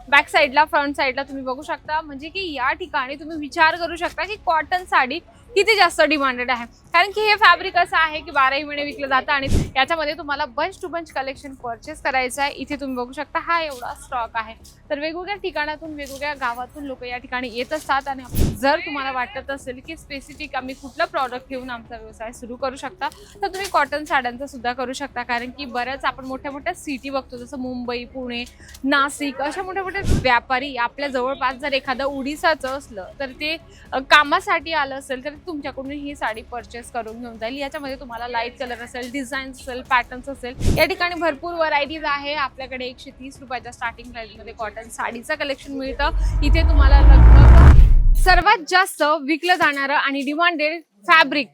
Back साईडला front साईडला तुम्ही बघू शकता, म्हणजे की या ठिकाणी तुम्ही विचार करू शकता की कॉटन साडी किती जास्त डिमांडेड आहे. कारण की हे फॅब्रिक असं आहे की 12ही महिने विकलं जातं आणि याच्यामध्ये तुम्हाला bunch to bunch collection purchase करायचं आहे. इथे तुम्ही बघू शकता हा एवढा स्टॉक आहे. तर वेगवेगळ्या ठिकाणातून वेगवेगळ्या गावातून लोक या ठिकाणी येत असतात आणि जर तुम्हाला वाटत असेल की स्पेसिफिक आम्ही कुठलं प्रॉडक्ट घेऊन आमचा व्यवसाय सुरू करू शकता, तर तुम्ही कॉटन साड्यांचा सुद्धा करू शकता. कारण की बऱ्याच आपण मोठ्या मोठ्या सिटी बघतो, जसं मुंबई, पुणे, नाशिक, अशा मोठ्या मोठ्या व्यापारी आपल्या जवळपास जर एखादं उडीसाचं असलं तर ते कामासाठी आलं असेल तर तुमच्याकडून ही साडी परचेस करून घेऊन जाईल. याच्यामध्ये तुम्हाला लाईट कलर असेल, डिझाईन असेल, पॅटर्न्स असेल, या ठिकाणी भरपूर व्हरायटीज आहे. आपल्याकडे 130 रुपयाच्या स्टार्टिंग प्राइसमध्ये कॉटन साडीचं कलेक्शन मिळतं. इथे तुम्हाला लगभग सर्वात जास्त विकलं जाणारं आणि डिमांडेड फॅब्रिक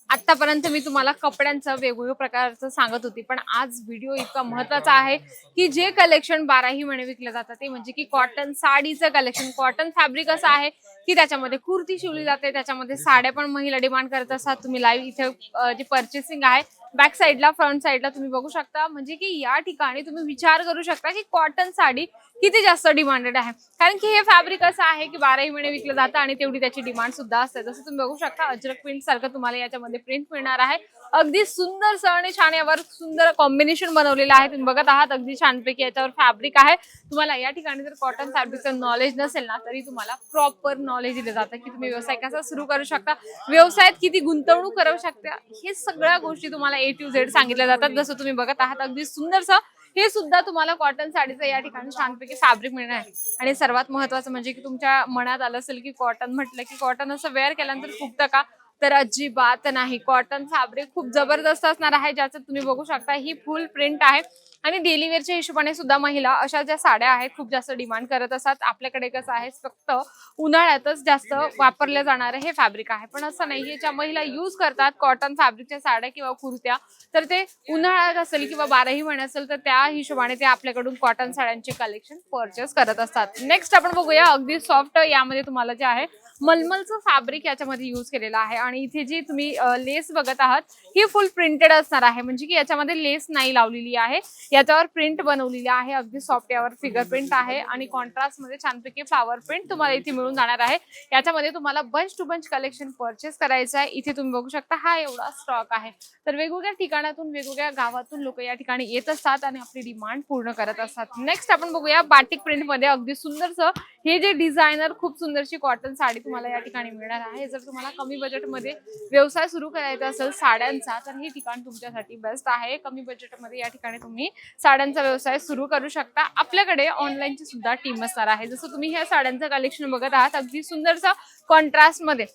आतापर्यंत मी तुम्हाला कपड्यांचं वेगवेगळ्या प्रकारचं सांगत होती, पण आज व्हिडिओ इतका महत्त्वाचा आहे की जे कलेक्शन 12ही महिने विकलं जातं ते म्हणजे की कॉटन साडीचं कलेक्शन. कॉटन फॅब्रिक असं आहे की त्याच्यामध्ये कुर्ती शिवली जाते, त्याच्यामध्ये साड्या पण महिला डिमांड करत असतात. तुम्ही लाईव्ह इथे जे पर्चेसिंग आहे बॅक साईडला फ्रंट साईडला तुम्ही बघू शकता, म्हणजे की या ठिकाणी तुम्ही विचार करू शकता की कॉटन साडी किती जास्त डिमांडेड आहे. कारण की हे फॅब्रिक असं आहे की 12ही महिने विकलं जातं आणि तेवढी त्याची डिमांड सुद्धा असते. जसं तुम्ही बघू शकता अजरक प्रिंट सारखं तुम्हाला याच्यामध्ये प्रिंट मिळणार आहे. अगदी सुंदर आणि छान यावर सुंदर कॉम्बिनेशन बनवलेलं आहे. तुम्ही बघत आहात अगदी छानपैकी याच्यावर फॅब्रिक आहे. तुम्हाला या ठिकाणी जर कॉटन फॅब्रिकचं नॉलेज नसेल ना तरी तुम्हाला प्रॉपर नॉलेज दिलं जातं की तुम्ही व्यवसाय कसा सुरू करू शकता, व्यवसायात किती गुंतवणूक करू शकता, हे सगळ्या गोष्टी तुम्हाला A to Z सांगितल्या जातात. जसं तुम्ही बघत आहात अगदी सुंदरसं हे सुद्धा तुम्हाला कॉटन साडीचं या ठिकाणी छानपैकी फॅब्रिक मिळणार आहे. आणि सर्वात महत्त्वाचं म्हणजे की तुमच्या मनात आलं असेल की कॉटन म्हटलं की कॉटन असं वेअर केल्यानंतर फुगतं का, तर अजिबात नाही. कॉटन फॅब्रिक खूप जबरदस्त असणार आहे, ज्याचं तुम्ही बघू शकता ही फुल प्रिंट आहे. आणि डेली वेअरच्या हिशोबाने सुद्धा महिला अशा ज्या साड्या आहेत खूप जास्त डिमांड करत असतात. आपल्याकडे कसं आहे फक्त उन्हाळ्यातच जास्त वापरल्या जाणारं हे फॅब्रिक आहे, पण असं नाहीये. ज्या महिला यूज करतात कॉटन फॅब्रिकच्या साड्या किंवा कुर्त्या, तर ते उन्हाळ्यात असेल किंवा 12ही महिने असेल तर त्या हिशोबाने ते आपल्याकडून कॉटन साड्यांचे कलेक्शन परचेस करत असतात. नेक्स्ट आपण बघूया अगदी सॉफ्ट, यामध्ये तुम्हाला जे आहे मलमलचं फॅब्रिक याच्यामध्ये यूज केलेलं आहे. आणि इथे जी तुम्ही लेस बघत आहात ही फुल प्रिंटेड असणार आहे, म्हणजे की याच्यामध्ये लेस नाही लावलेली आहे, याच्यावर प्रिंट बनवलेली आहे. अगदी सॉफ्ट यावर फिगर प्रिंट आहे आणि कॉन्ट्रास्ट मध्ये छानपैकी फ्लावर प्रिंट तुम्हाला इथे मिळून जाणार आहे. याच्यामध्ये तुम्हाला bunch to bunch collection purchase करायचं आहे. इथे तुम्ही बघू शकता हा एवढा स्टॉक आहे. तर वेगवेगळ्या ठिकाणातून वेगवेगळ्या गावातून लोक या ठिकाणी येत असतात आणि आपली डिमांड पूर्ण करत असतात. नेक्स्ट आपण बघूया बाटिक प्रिंट मध्ये अगदी सुंदरसं हे जे डिझायनर खूप सुंदरशी कॉटन साडी तुम्हाला या ठिकाणी मिळणार आहे. जर तुम्हाला कमी बजेटमध्ये व्यवसाय सुरू करायचा असेल साड्यांचा तर हे ठिकाण तुमच्यासाठी बेस्ट आहे. कमी बजेटमध्ये या ठिकाणी तुम्ही साड्यांचा व्यवसाय सुरू करू शकता. आपल्याकडे ऑनलाईनची सुद्धा टीम असणार आहे. जसं तुम्ही ह्या साड्यांचं कलेक्शन बघत आहात अगदी सुंदरसं कॉन्ट्रास्ट मध्ये.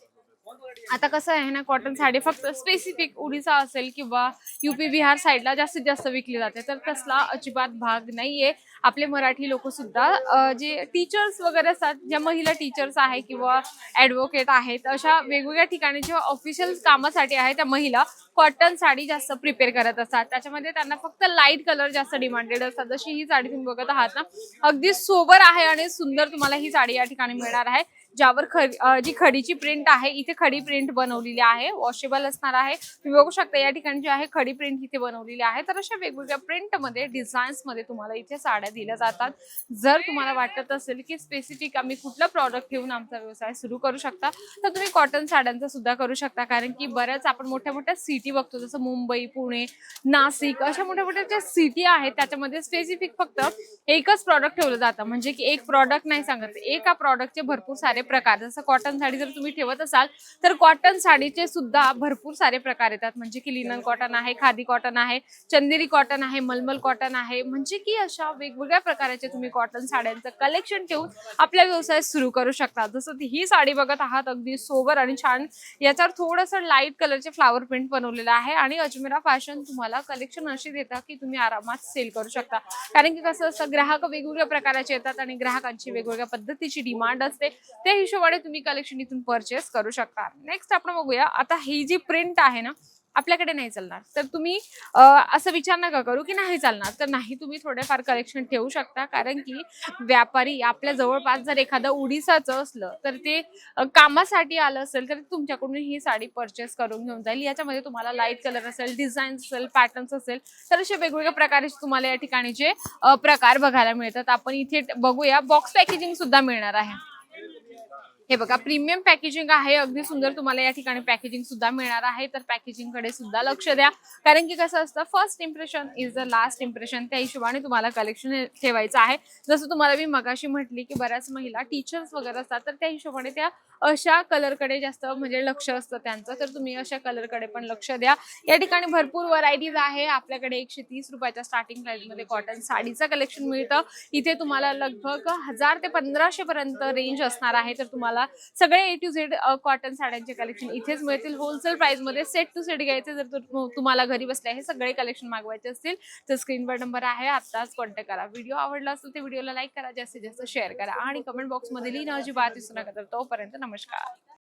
आता कसं आहे ना, कॉटन साडी फक्त स्पेसिफिक उडीसा असेल किंवा UP बिहार साईडला जास्तीत जास्त विकली जाते, तर तसला अजिबात भाग नाहीये. आपले मराठी लोक सुद्धा जे टीचर्स वगैरे असतात, ज्या महिला टीचर्स आहे किंवा ऍडव्होकेट आहेत, अशा वेगवेगळ्या ठिकाणी जेव्हा ऑफिशियल कामासाठी आहे त्या महिला कॉटन साडी जास्त प्रिपेअर करत असतात. त्याच्यामध्ये त्यांना फक्त लाईट कलर जास्त डिमांडेड असतात. जशी ही साडी तुम्ही बघत आहात ना, अगदी सोबर आहे आणि सुंदर तुम्हाला ही साडी या ठिकाणी मिळणार आहे. ज्यावर जी खडीची प्रिंट आहे, इथे खडी प्रिंट बनवलेली आहे, वॉशेबल असणार आहे. तुम्ही बघू शकता या ठिकाणी जी आहे खडी प्रिंट इथे बनवलेली आहे. तर अशा वेगवेगळ्या प्रिंट मध्ये डिझाईन्स मध्ये तुम्हाला इथे साड्या दिल्या जातात. जर तुम्हाला वाटत असेल की स्पेसिफिक आम्ही कुठलं प्रॉडक्ट घेऊन आमचा व्यवसाय सुरू करू शकता, तर तुम्ही कॉटन साड्यांचा सुद्धा करू शकता. कारण की बऱ्याच आपण मोठ्या मोठ्या सिटी बघतो, जसं मुंबई, पुणे, नाशिक, अशा मोठ्या मोठ्या ज्या सिटी आहेत त्याच्यामध्ये स्पेसिफिक फक्त एकच प्रॉडक्ट ठेवलं जातं. म्हणजे की एक प्रॉडक्ट नाही सांगत, एका प्रॉडक्टचे भरपूर सारे प्रकार. जसं कॉटन साडी जर तुम्ही ठेवत असाल तर कॉटन साडीचे सुद्धा भरपूर सारे प्रकार येतात. म्हणजे की लिनन कॉटन आहे, खादी कॉटन आहे, चंदेरी कॉटन आहे, मलमल कॉटन आहे. म्हणजे की अशा वेगवेगळ्या प्रकारचे तुम्ही कॉटन साड्यांचं कलेक्शन ठेवून आपला व्यवसाय सुरू करू शकता. जसं ही साडी बघत आहात अगदी सोबर आणि छान, याच्यावर थोडंसं लाईट कलरचे फ्लावर प्रिंट बनवलेलं आहे. आणि अजमेरा फॅशन तुम्हाला कलेक्शन अशी देतात की तुम्ही आरामात सेल करू शकता. कारण की कसं असतं, ग्राहक वेगवेगळ्या प्रकारचे येतात आणि ग्राहकांची वेगवेगळ्या पद्धतीची डिमांड असते, त्या हिशोबाने तुम्ही कलेक्शन इथून परचेस करू शकता. नेक्स्ट आपण बघूया आता ही जी प्रिंट आहे ना, आपल्याकडे नाही चालणार. तर तुम्ही असं विचार नका करू की नाही चालणार. तर नाही, तुम्ही थोडेफार कलेक्शन ठेवू शकता, कारण की व्यापारी आपल्या जवळपास जर एखादं उडीसाचं असलं तर ते कामासाठी आलं असेल तर तुमच्याकडून ही साडी परचेस करून घेऊन जाईल. याच्यामध्ये तुम्हाला लाईट कलर असेल, डिझाईन असेल, पॅटर्न्स असेल, तर असे वेगवेगळ्या प्रकारचे तुम्हाला या ठिकाणीचे प्रकार बघायला मिळतात. आपण इथे बघूया, बॉक्स पॅकेजिंग सुद्धा मिळणार आहे. हे बघा, प्रीमियम पॅकेजिंग आहे, अगदी सुंदर तुम्हाला या ठिकाणी पॅकेजिंग सुद्धा मिळणार आहे. तर पॅकेजिंग कडे सुद्धा लक्ष द्या, कारण की कसं असतं, first impression is the last impression. त्या हिशोबाने तुम्हाला कलेक्शन ठेवायचं आहे. जसं तुम्हाला मी मगाशी म्हटली की बऱ्याच महिला टीचर्स वगैरे असतात, तर त्या हिशोबाने त्या अशा कलरकडे जास्त म्हणजे लक्ष असतं त्यांचं. तर तुम्ही अशा कलरकडे पण लक्ष द्या. या ठिकाणी भरपूर व्हरायटीज आहे. आपल्याकडे 130 रुपयाच्या स्टार्टिंग प्राइस मध्ये कॉटन साडीचं कलेक्शन मिळतं. इथे तुम्हाला लगभग 1000 ते 1500 पर्यंत रेंज असणार आहे. तर तुम्हाला सगळे A to Z कॉटन साड्यांचे कलेक्शन इथेच मिळतील. होलसेल प्राइस मध्ये सेट टू सेट घ्यायचे जर तुम्हाला घरी बसल्या हे सगळे कलेक्शन मागवायचे असतील तर स्क्रीनवर नंबर आहे, आताच कॉन्टॅक्ट करा. व्हिडिओ आवडला असेल तर व्हिडिओला लाईक करा, जास्तीत जास्त शेअर करा आणि कमेंट बॉक्स मध्ये लिहिणं अजिबात विसरू नका. तर तोपर्यंत नमस्कार.